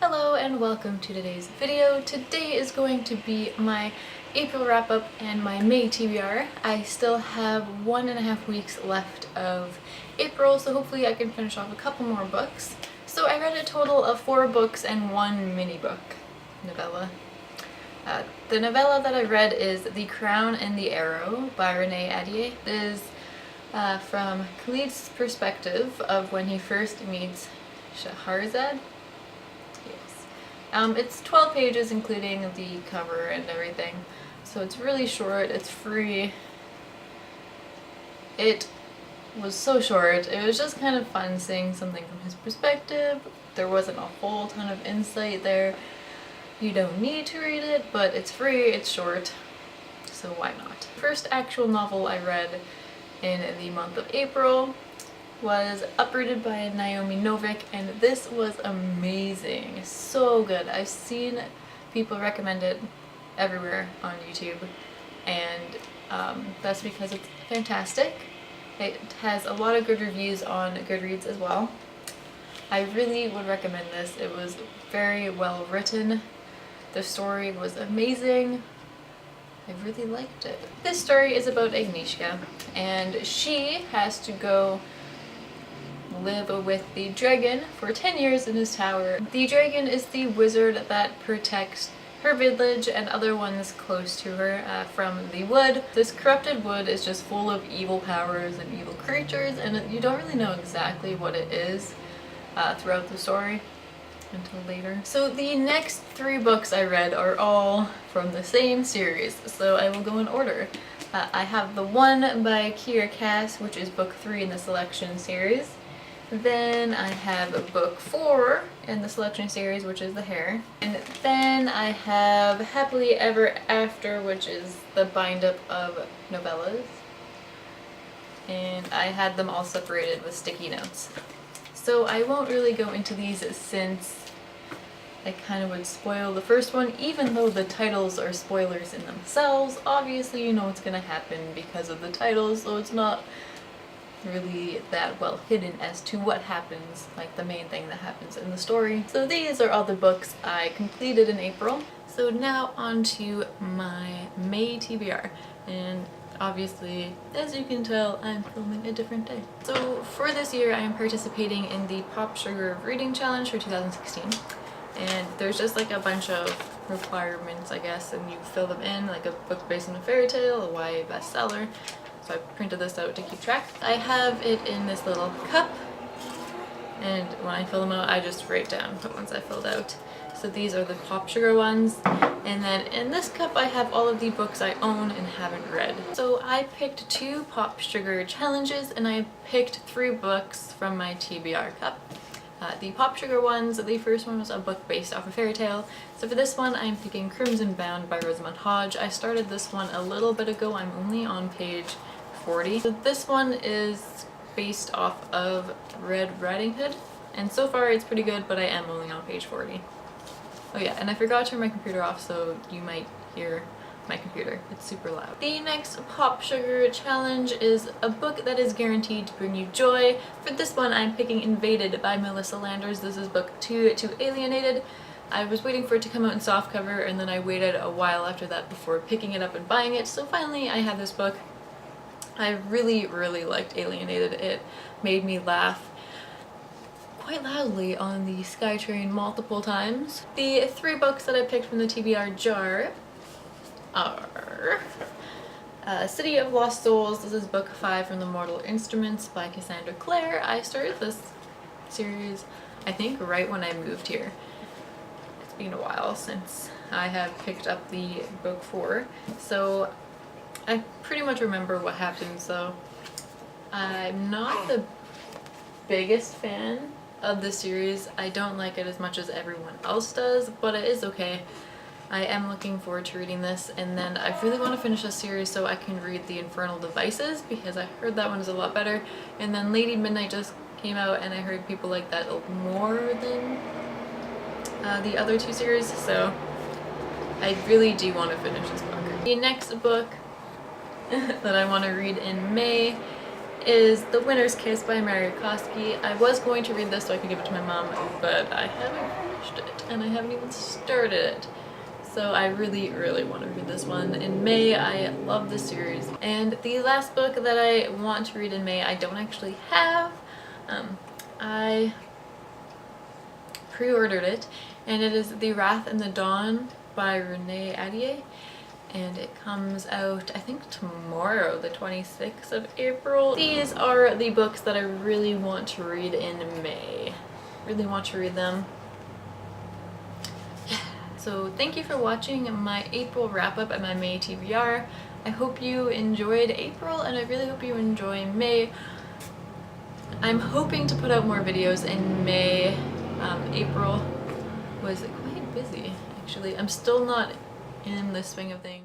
Hello and welcome to today's video. Today is going to be my April wrap-up and my May TBR. I still have 1.5 weeks left of April, so hopefully I can finish off a couple more books. So I read a total of 4 books and 1 mini book novella. The novella that I read is The Crown and the Arrow by Renee Ahdieh. It is from Khalid's perspective of when he first meets Shahrazad. It's 12 pages including the cover and everything, so it's really short, it's free. It was so short, it was just kind of fun seeing something from his perspective. There wasn't a whole ton of insight there. You don't need to read it, but it's free, it's short, so why not? First actual novel I read in the month of April was Uprooted by Naomi Novik, and this was amazing. So good. I've seen people recommend it everywhere on YouTube, and that's because it's fantastic. It has a lot of good reviews on Goodreads as well. I really would recommend this. It was very well written. The story was amazing. I really liked it. This story is about Agnieszka, and she has to go live with the dragon for 10 years in his tower. The dragon is the wizard that protects her village and other ones close to her from the wood. This corrupted wood is just full of evil powers and evil creatures, and you don't really know exactly what it is throughout the story until later. So the next 3 books I read are all from the same series, so I will go in order. I have the one by Kira Cass, which is book 3 in the selection series. Then I have book 4 in the selection series, which is the Heir. And then I have Happily Ever After, which is the bind-up of novellas. And I had them all separated with sticky notes. So I won't really go into these since I kind of would spoil the first one, even though the titles are spoilers in themselves. Obviously you know what's gonna happen because of the titles, so it's not really that well hidden as to what happens, like the main thing that happens in the story. So these are all the books I completed in April. So now on to my May TBR, and obviously as you can tell I'm filming a different day. So for this year I am participating in the popsugar reading challenge for 2016, and there's just like a bunch of requirements I guess, and you fill them in, like a book based on a fairy tale, a YA bestseller. So I printed this out to keep track. I have it in this little cup, and when I fill them out I just write down the ones I filled out. So these are the popsugar ones, and then in this cup I have all of the books I own and haven't read. So I picked 2 popsugar challenges, and I picked 3 books from my TBR cup. The popsugar ones, the first one was a book based off a fairy tale. So for this one I'm picking Crimson Bound by Rosamund Hodge. I started this one a little bit ago, I'm only on page 40. So this one is based off of Red Riding Hood, and so far it's pretty good, but I am only on page 40. Oh yeah, and I forgot to turn my computer off, so you might hear my computer. It's super loud. The next popsugar challenge is a book that is guaranteed to bring you joy. For this one I'm picking Invaded by Melissa Landers. This is book 2 to Alienated. I was waiting for it to come out in softcover, and then I waited a while after that before picking it up and buying it, so finally I have this book. I really liked Alienated. It made me laugh quite loudly on the SkyTrain multiple times. The 3 books that I picked from the TBR jar are City of Lost Souls. This is book 5 from the Mortal Instruments by Cassandra Clare. I started this series I think right when I moved here. It's been a while since I have picked up the book 4, so I pretty much remember what happens, so I'm not the biggest fan of the series. I don't like it as much as everyone else does, but it is okay. I am looking forward to reading this, and then I really want to finish this series so I can read The Infernal Devices, because I heard that one is a lot better, and then Lady Midnight just came out and I heard people like that more than the other 2 series, so I really do want to finish this book. The next book that I want to read in May is The Winter's Kiss by Mary Koski. I was going to read this so I could give it to my mom, but I haven't finished it. and I haven't even started it. So I really, really want to read this one in May. I love this series. And the last book that I want to read in May, I don't actually have. I pre-ordered it, and it is The Wrath and the Dawn by Renee Ahdieh, and it comes out I think tomorrow, the 26th of April. These are the books that I really want to read in May. Really want to read them. Yeah. So thank you for watching my April wrap-up and my May TBR. I hope you enjoyed April, and I really hope you enjoy May. I'm hoping to put out more videos in May. April was quite busy, actually. I'm still not in the swing of things.